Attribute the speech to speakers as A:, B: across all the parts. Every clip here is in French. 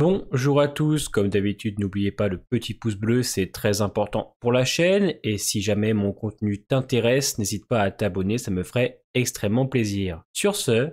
A: Bonjour à tous, comme d'habitude n'oubliez pas le petit pouce bleu, c'est très important pour la chaîne et si jamais mon contenu t'intéresse, n'hésite pas à t'abonner, ça me ferait extrêmement plaisir. Sur ce,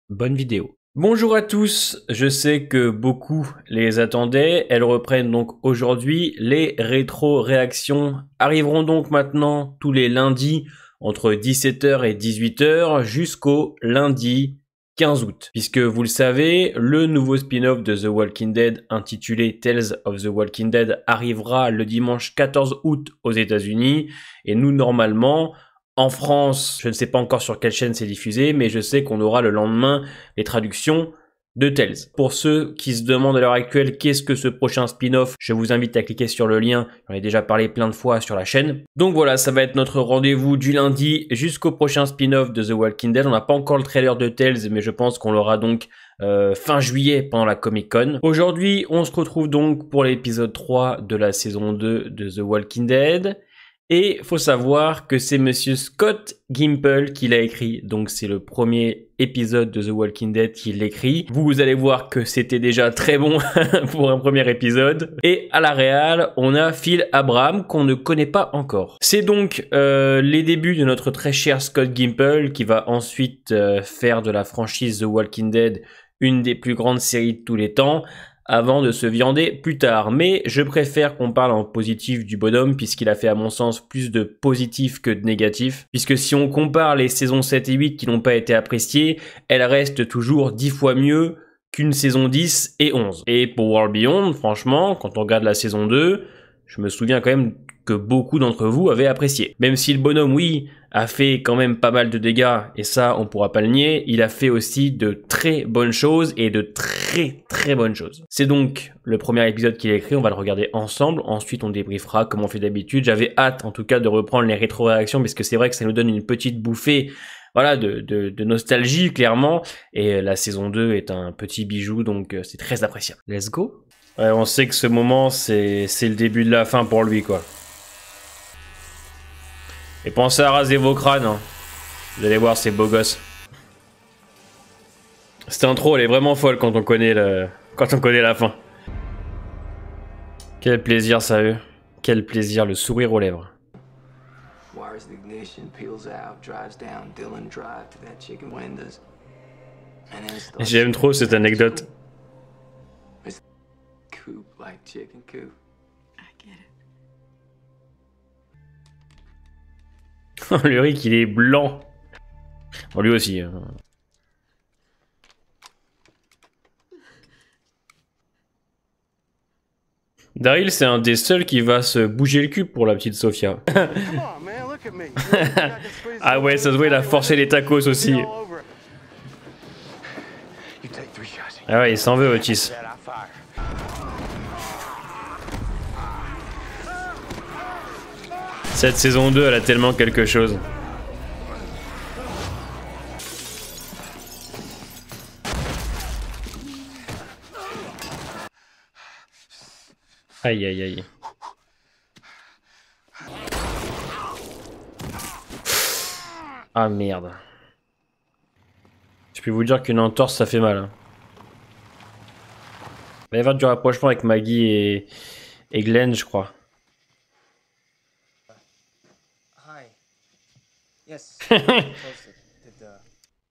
A: bonne vidéo. Bonjour à tous, je sais que beaucoup les attendaient, elles reprennent donc aujourd'hui, les rétro-réactions arriveront donc maintenant tous les lundis entre 17h et 18h jusqu'au lundi 15 août. Puisque vous le savez, le nouveau spin-off de The Walking Dead intitulé Tales of the Walking Dead arrivera le dimanche 14 août aux États-Unis et nous normalement en France, je ne sais pas encore sur quelle chaîne c'est diffusé, mais je sais qu'on aura le lendemain les traductions de Tales. Pour ceux qui se demandent à l'heure actuelle qu'est-ce que ce prochain spin-off, je vous invite à cliquer sur le lien, j'en ai déjà parlé plein de fois sur la chaîne. Donc voilà, ça va être notre rendez-vous du lundi jusqu'au prochain spin-off de The Walking Dead. On n'a pas encore le trailer de Tales, mais je pense qu'on l'aura donc fin juillet pendant la Comic Con. Aujourd'hui, on se retrouve donc pour l'épisode 3 de la saison 2 de The Walking Dead. Et faut savoir que c'est monsieur Scott Gimple qui l'a écrit, donc c'est le premier épisode de The Walking Dead qui l'écrit. Vous allez voir que c'était déjà très bon pour un premier épisode. Et à la réal, on a Phil Abraham qu'on ne connaît pas encore. C'est donc les débuts de notre très cher Scott Gimple qui va ensuite faire de la franchise The Walking Dead une des plus grandes séries de tous les temps, avant de se viander plus tard. Mais je préfère qu'on parle en positif du bonhomme, puisqu'il a fait à mon sens plus de positif que de négatif. Puisque si on compare les saisons 7 et 8 qui n'ont pas été appréciées, elles restent toujours 10 fois mieux qu'une saison 10 et 11. Et pour World Beyond, franchement, quand on regarde la saison 2, je me souviens quand même que beaucoup d'entre vous avaient apprécié. Même si le bonhomme, oui, a fait quand même pas mal de dégâts, et ça, on pourra pas le nier, il a fait aussi de très bonnes choses, et de très bonnes choses. C'est donc le premier épisode qu'il a écrit, on va le regarder ensemble, ensuite on débriefera comme on fait d'habitude. J'avais hâte, en tout cas, de reprendre les rétro-réactions, parce que c'est vrai que ça nous donne une petite bouffée, voilà, de nostalgie, clairement, et la saison 2 est un petit bijou, donc c'est très appréciable. Let's go. Ouais, on sait que ce moment, c'est le début de la fin pour lui, quoi. Et pensez à raser vos crânes, hein. Vous allez voir, c'est beau gosse. Cette intro, elle est vraiment folle quand on connaît la fin. Quel plaisir, sérieux. Quel plaisir, le sourire aux lèvres. J'aime trop cette anecdote. Le Rick, il est blanc. Bon, lui aussi. Daryl, c'est un des seuls qui va se bouger le cul pour la petite Sophia. Ah ouais, ça se voit, il a forcé les tacos aussi. Ah ouais, il s'en veut, Otis. Cette saison 2, elle a tellement quelque chose. Aïe aïe aïe. Ah merde. Je peux vous dire qu'une entorse ça fait mal. Hein. Il va y avoir du rapprochement avec Maggie et Glenn, je crois.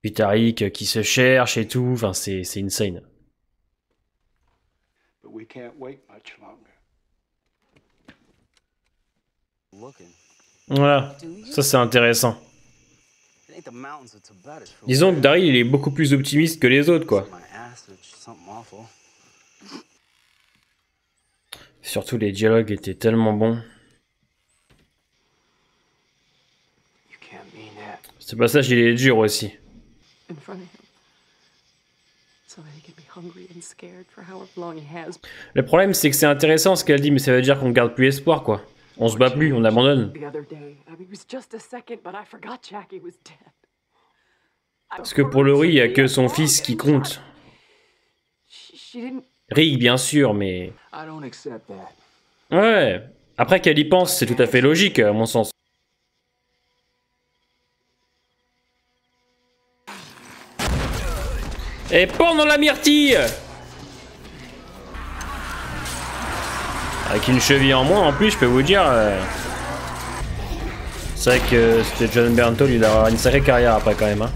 A: Puis Tariq qui se cherche et tout, enfin c'est insane. Voilà, ça c'est intéressant. Disons que Daryl il est beaucoup plus optimiste que les autres quoi. Surtout les dialogues étaient tellement bons. Ce passage il est dur aussi. Le problème c'est que c'est intéressant ce qu'elle dit, mais ça veut dire qu'on garde plus espoir quoi. On se bat plus, on abandonne. Parce que pour Laurie, il n'y a que son fils qui compte. Rick bien sûr, mais... Ouais, après qu'elle y pense, c'est tout à fait logique à mon sens. Et pendant la myrtille! Avec une cheville en moins, en plus, je peux vous dire... C'est vrai que c'était John Bernthal, il a une sacrée carrière après quand même. Hein.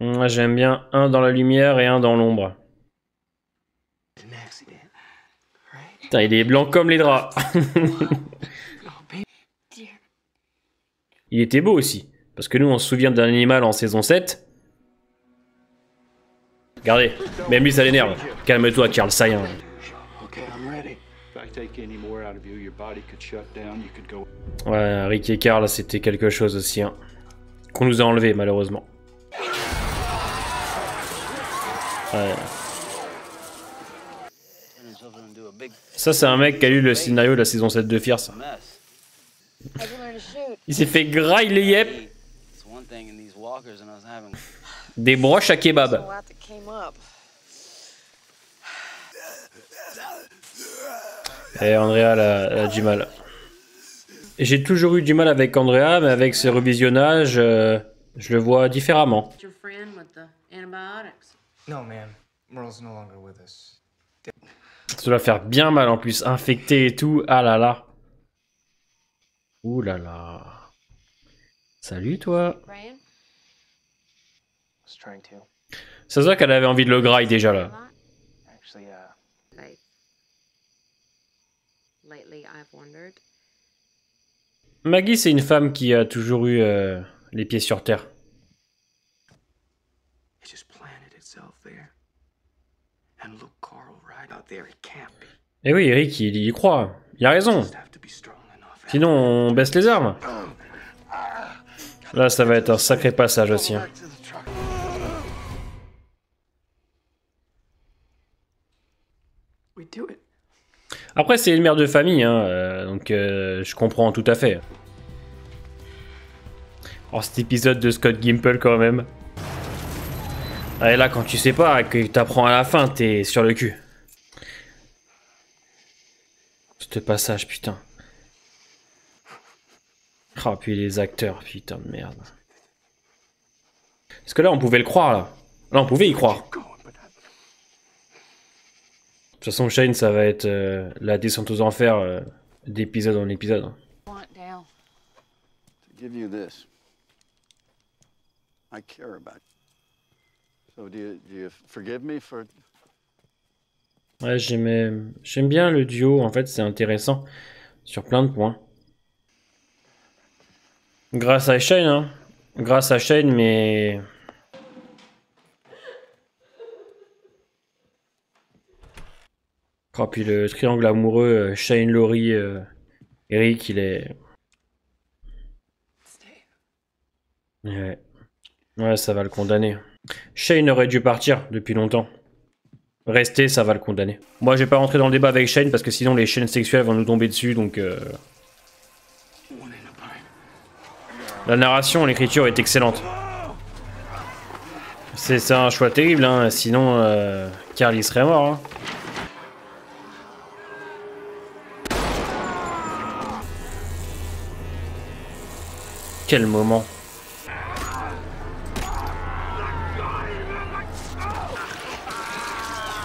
A: Moi j'aime bien un dans la lumière et un dans l'ombre. Putain, il est blanc comme les draps. Il était beau aussi. Parce que nous on se souvient d'un animal en saison 7. Regardez, même lui ça l'énerve. Calme-toi Carl Sagan. Ouais, Rick et Carl, c'était quelque chose aussi, hein. Qu'on nous a enlevé, malheureusement. Ouais. Ça, c'est un mec qui a lu le scénario de la saison 7 de Fierce. Il s'est fait grailler les yep. Des broches à kebab. Et Andrea elle a du mal. J'ai toujours eu du mal avec Andrea, mais avec ce revisionnage, je le vois différemment. Ça doit faire bien mal en plus, infecté et tout. Ah là là. Ouh là là. Salut toi. Ça se voit qu'elle avait envie de le grailler déjà là. Maggie, c'est une femme qui a toujours eu les pieds sur terre. Et oui, Eric, il y croit. Il a raison. Sinon, on baisse les armes. Là, ça va être un sacré passage aussi. Hein. Après, c'est une mère de famille, hein, donc je comprends tout à fait. Oh, cet épisode de Scott Gimple, quand même. Ah, et là, quand tu sais pas, que t'apprends à la fin, t'es sur le cul. Ce passage, putain. Oh, puis les acteurs, putain de merde. Parce que là, on pouvait le croire, là. Là, on pouvait y croire. De toute façon, Shane, ça va être la descente aux enfers d'épisode en épisode. Ouais, j'aime bien le duo, en fait, c'est intéressant sur plein de points. Grâce à Shane, hein. Grâce à Shane, mais... Oh, puis le triangle amoureux, Shane, Laurie, Eric, il est... Ouais. Ouais, ça va le condamner. Shane aurait dû partir depuis longtemps. Rester, ça va le condamner. Moi, je vais pas rentrer dans le débat avec Shane parce que sinon les chaînes sexuelles vont nous tomber dessus, donc... La narration, l'écriture est excellente. C'est un choix terrible, hein. Sinon, Carl il serait mort. Hein. Quel moment.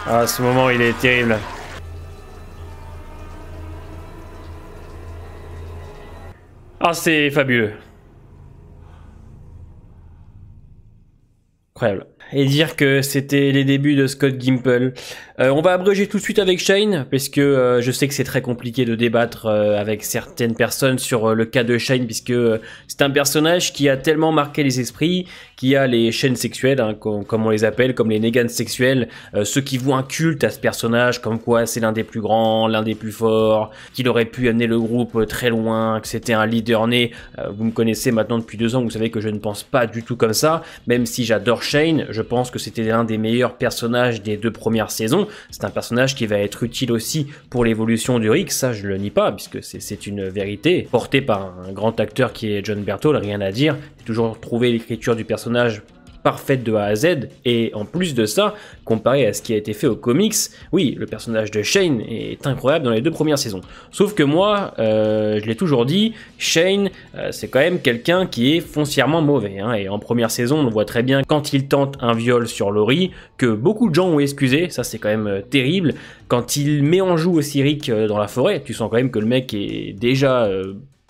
A: Ah, ce moment, il est terrible. Ah, c'est fabuleux. Incroyable. Et dire que c'était les débuts de Scott Gimple. On va abréger tout de suite avec Shane, parce que je sais que c'est très compliqué de débattre avec certaines personnes sur le cas de Shane, puisque c'est un personnage qui a tellement marqué les esprits, qui a les chaînes sexuelles, hein, comme on les appelle, comme les Negan sexuels, ceux qui vouent un culte à ce personnage, comme quoi c'est l'un des plus grands, l'un des plus forts, qu'il aurait pu amener le groupe très loin, que c'était un leader né. Vous me connaissez maintenant depuis 2 ans, vous savez que je ne pense pas du tout comme ça, même si j'adore Shane, je pense que c'était l'un des meilleurs personnages des 2 premières saisons. C'est un personnage qui va être utile aussi pour l'évolution du Rick, ça je le nie pas, puisque c'est une vérité, porté par un grand acteur qui est John Bernthal, rien à dire. J'ai toujours trouvé l'écriture du personnage parfaite de A à Z, et en plus de ça, comparé à ce qui a été fait aux comics, oui, le personnage de Shane est incroyable dans les 2 premières saisons. Sauf que moi, je l'ai toujours dit, Shane, c'est quand même quelqu'un qui est foncièrement mauvais, hein, et en première saison, on voit très bien quand il tente un viol sur Laurie, que beaucoup de gens ont excusé, ça c'est quand même terrible. Quand il met en joue aussi Rick dans la forêt, tu sens quand même que le mec est déjà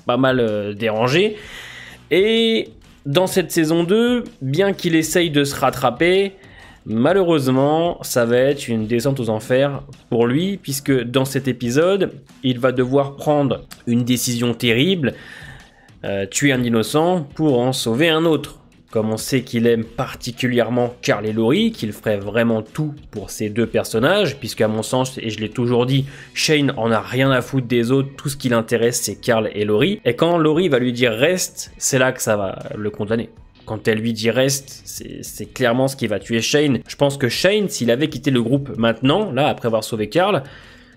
A: pas mal dérangé. Et dans cette saison 2, bien qu'il essaye de se rattraper, malheureusement, ça va être une descente aux enfers pour lui, puisque dans cet épisode, il va devoir prendre une décision terrible, tuer un innocent pour en sauver un autre. Comme on sait qu'il aime particulièrement Carl et Laurie, qu'il ferait vraiment tout pour ces 2 personnages, puisque à mon sens, et je l'ai toujours dit, Shane en a rien à foutre des autres, tout ce qui l'intéresse c'est Carl et Laurie, et quand Laurie va lui dire reste, c'est là que ça va le condamner. Quand elle lui dit reste, c'est clairement ce qui va tuer Shane. Je pense que Shane, s'il avait quitté le groupe maintenant, là, après avoir sauvé Carl,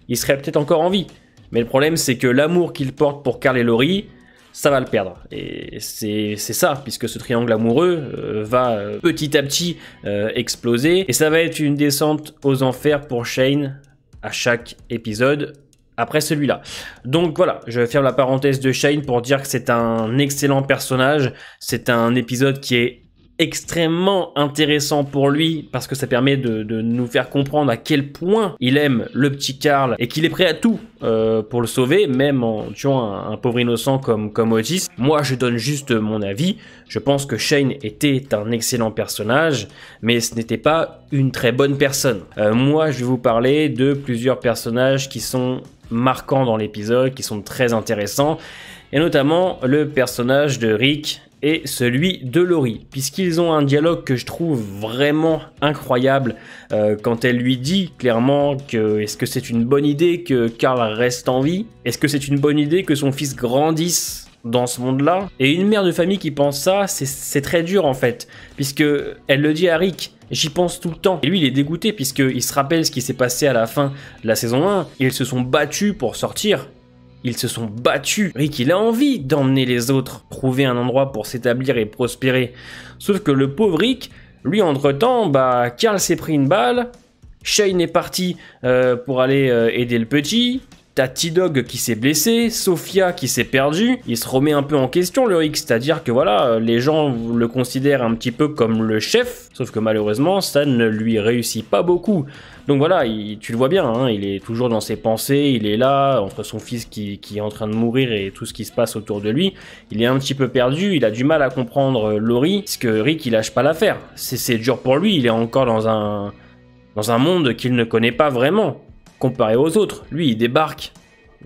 A: il serait peut-être encore en vie. Mais le problème, c'est que l'amour qu'il porte pour Carl et Laurie, ça va le perdre. Et c'est ça, puisque ce triangle amoureux va petit à petit exploser. Et ça va être une descente aux enfers pour Shane à chaque épisode après celui-là. Donc voilà, je ferme la parenthèse de Shane pour dire que c'est un excellent personnage. C'est un épisode qui est extrêmement intéressant pour lui parce que ça permet de nous faire comprendre à quel point il aime le petit Carl et qu'il est prêt à tout pour le sauver, même en tuant un pauvre innocent comme Otis. Moi, je donne juste mon avis. Je pense que Shane était un excellent personnage, mais ce n'était pas une très bonne personne. Moi, je vais vous parler de plusieurs personnages qui sont marquants dans l'épisode, qui sont très intéressants, et notamment le personnage de Rick et celui de Laurie, puisqu'ils ont un dialogue que je trouve vraiment incroyable quand elle lui dit clairement que est-ce que c'est une bonne idée que Carl reste en vie, est-ce que c'est une bonne idée que son fils grandisse dans ce monde-là. Et une mère de famille qui pense ça, c'est très dur en fait, puisque elle le dit à Rick. J'y pense tout le temps. Et lui, il est dégoûté puisqu'il se rappelle ce qui s'est passé à la fin de la saison 1. Ils se sont battus pour sortir. Ils se sont battus. Rick, il a envie d'emmener les autres, trouver un endroit pour s'établir et prospérer. Sauf que le pauvre Rick, lui, entre-temps, Carl s'est pris une balle. Shane est parti pour aller aider le petit. T'as T-Dog qui s'est blessé, Sophia qui s'est perdue, il se remet un peu en question le Rick, c'est-à-dire que voilà, les gens le considèrent un petit peu comme le chef, sauf que malheureusement ça ne lui réussit pas beaucoup. Donc voilà, tu le vois bien, hein, il est toujours dans ses pensées, il est là, entre son fils qui est en train de mourir et tout ce qui se passe autour de lui, il est un petit peu perdu, il a du mal à comprendre Laurie, parce que Rick il lâche pas l'affaire, c'est dur pour lui, il est encore dans un monde qu'il ne connaît pas vraiment. Comparé aux autres, lui il débarque,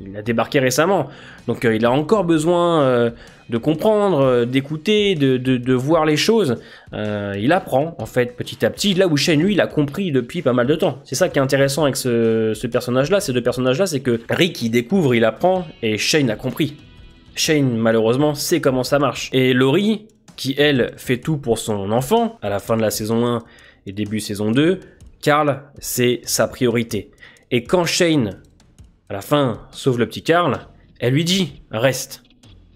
A: il a débarqué récemment, donc il a encore besoin de comprendre, d'écouter, de voir les choses. Il apprend en fait petit à petit, là où Shane lui il a compris depuis pas mal de temps. C'est ça qui est intéressant avec ce personnage-là, ces 2 personnages-là, c'est que Rick il découvre, il apprend, et Shane a compris. Shane malheureusement sait comment ça marche. Et Laurie, qui elle fait tout pour son enfant, à la fin de la saison 1 et début saison 2, Carl c'est sa priorité. Et quand Shane, à la fin, sauve le petit Carl, elle lui dit « Reste,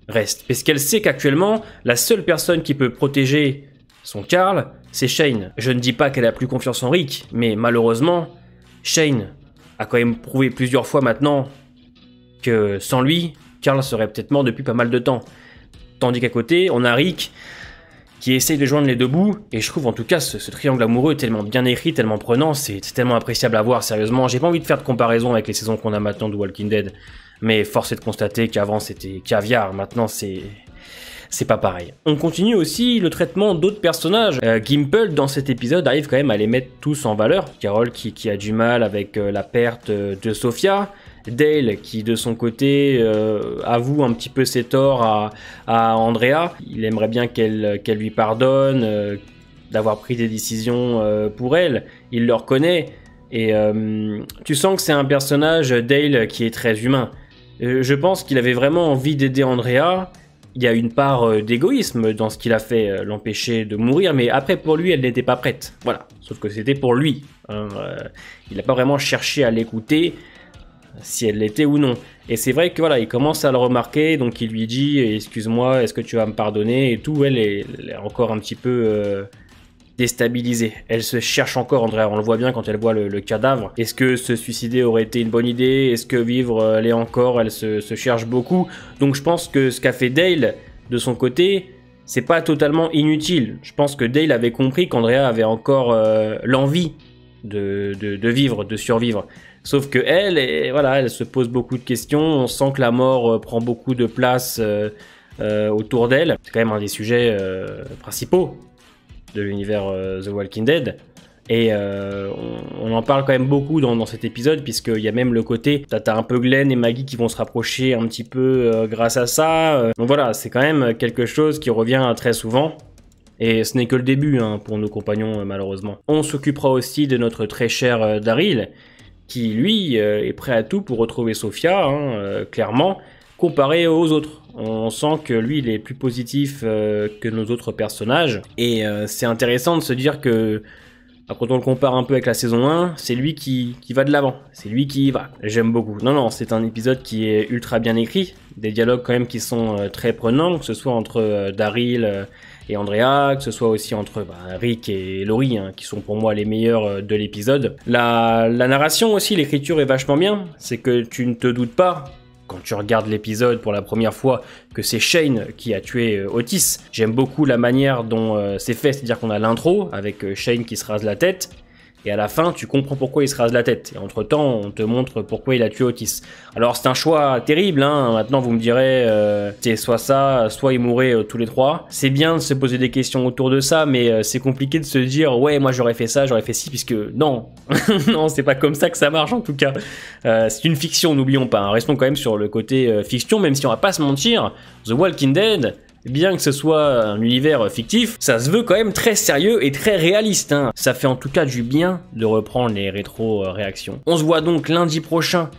A: reste ». Parce qu'elle sait qu'actuellement, la seule personne qui peut protéger son Carl, c'est Shane. Je ne dis pas qu'elle a plus confiance en Rick, mais malheureusement, Shane a quand même prouvé plusieurs fois maintenant que sans lui, Carl serait peut-être mort depuis pas mal de temps. Tandis qu'à côté, on a Rick qui essaye de joindre les 2 bouts, et je trouve en tout cas ce triangle amoureux tellement bien écrit, tellement prenant, c'est tellement appréciable à voir, sérieusement. J'ai pas envie de faire de comparaison avec les saisons qu'on a maintenant de Walking Dead, mais force est de constater qu'avant c'était caviar, maintenant c'est pas pareil. On continue aussi le traitement d'autres personnages. Gimple, dans cet épisode, arrive quand même à les mettre tous en valeur. Carol qui a du mal avec la perte de Sophia. Dale qui de son côté avoue un petit peu ses torts à Andrea. Il aimerait bien qu'elle lui pardonne d'avoir pris des décisions pour elle. Il le reconnaît et tu sens que c'est un personnage, Dale, qui est très humain. Je pense qu'il avait vraiment envie d'aider Andrea. Il y a une part d'égoïsme dans ce qu'il a fait, l'empêcher de mourir, mais après pour lui elle n'était pas prête. Voilà, sauf que c'était pour lui. Hein. Il n'a pas vraiment cherché à l'écouter, si elle l'était ou non. Et c'est vrai que voilà, il commence à le remarquer, donc il lui dit excuse-moi, est-ce que tu vas me pardonner et tout. Elle est encore un petit peu déstabilisée. Elle se cherche encore, Andrea, on le voit bien quand elle voit le cadavre. Est-ce que se suicider aurait été une bonne idée? Est-ce que vivre l'est encore? Elle se cherche beaucoup. Donc je pense que ce qu'a fait Dale, de son côté, c'est pas totalement inutile. Je pense que Dale avait compris qu'Andrea avait encore l'envie de vivre, de survivre. Sauf que elle se pose beaucoup de questions. On sent que la mort prend beaucoup de place autour d'elle. C'est quand même un des sujets principaux de l'univers The Walking Dead. Et on en parle quand même beaucoup dans cet épisode, puisqu'il y a même le côté, t'as un peu Glenn et Maggie qui vont se rapprocher un petit peu grâce à ça. Donc voilà, c'est quand même quelque chose qui revient très souvent. Et ce n'est que le début pour nos compagnons, malheureusement. On s'occupera aussi de notre très cher Daryl, qui lui est prêt à tout pour retrouver Sophia, clairement, comparé aux autres. On sent que lui, il est plus positif que nos autres personnages. Et c'est intéressant de se dire que, quand on le compare un peu avec la saison 1, c'est lui qui va de l'avant. C'est lui qui y va. J'aime beaucoup. Non, c'est un épisode qui est ultra bien écrit. Des dialogues quand même qui sont très prenants, que ce soit entre Daryl et Andrea, que ce soit aussi entre Rick et Laurie, qui sont pour moi les meilleurs de l'épisode. La narration aussi, l'écriture est vachement bien. C'est que tu ne te doutes pas, quand tu regardes l'épisode pour la première fois, que c'est Shane qui a tué Otis. J'aime beaucoup la manière dont c'est fait, c'est-à-dire qu'on a l'intro avec Shane qui se rase la tête, et à la fin, tu comprends pourquoi il se rase la tête. Et entre-temps, on te montre pourquoi il a tué Otis. Alors c'est un choix terrible, maintenant vous me direz, c'est soit ça, soit ils mourraient tous les trois. C'est bien de se poser des questions autour de ça, mais c'est compliqué de se dire, ouais, moi j'aurais fait ça, j'aurais fait ci, puisque non, non, c'est pas comme ça que ça marche en tout cas. C'est une fiction, n'oublions pas, restons quand même sur le côté fiction, même si on va pas se mentir, The Walking Dead, bien que ce soit un univers fictif, ça se veut quand même très sérieux et très réaliste. Ça fait en tout cas du bien de reprendre les rétro-réactions. On se voit donc lundi prochain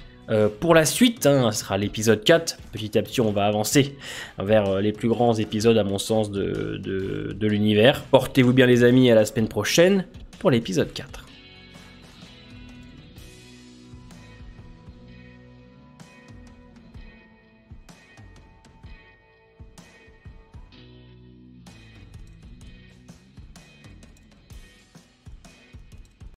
A: pour la suite, ce sera l'épisode 4. Petit à petit, on va avancer vers les plus grands épisodes, à mon sens, de l'univers. Portez-vous bien les amis, à la semaine prochaine pour l'épisode 4.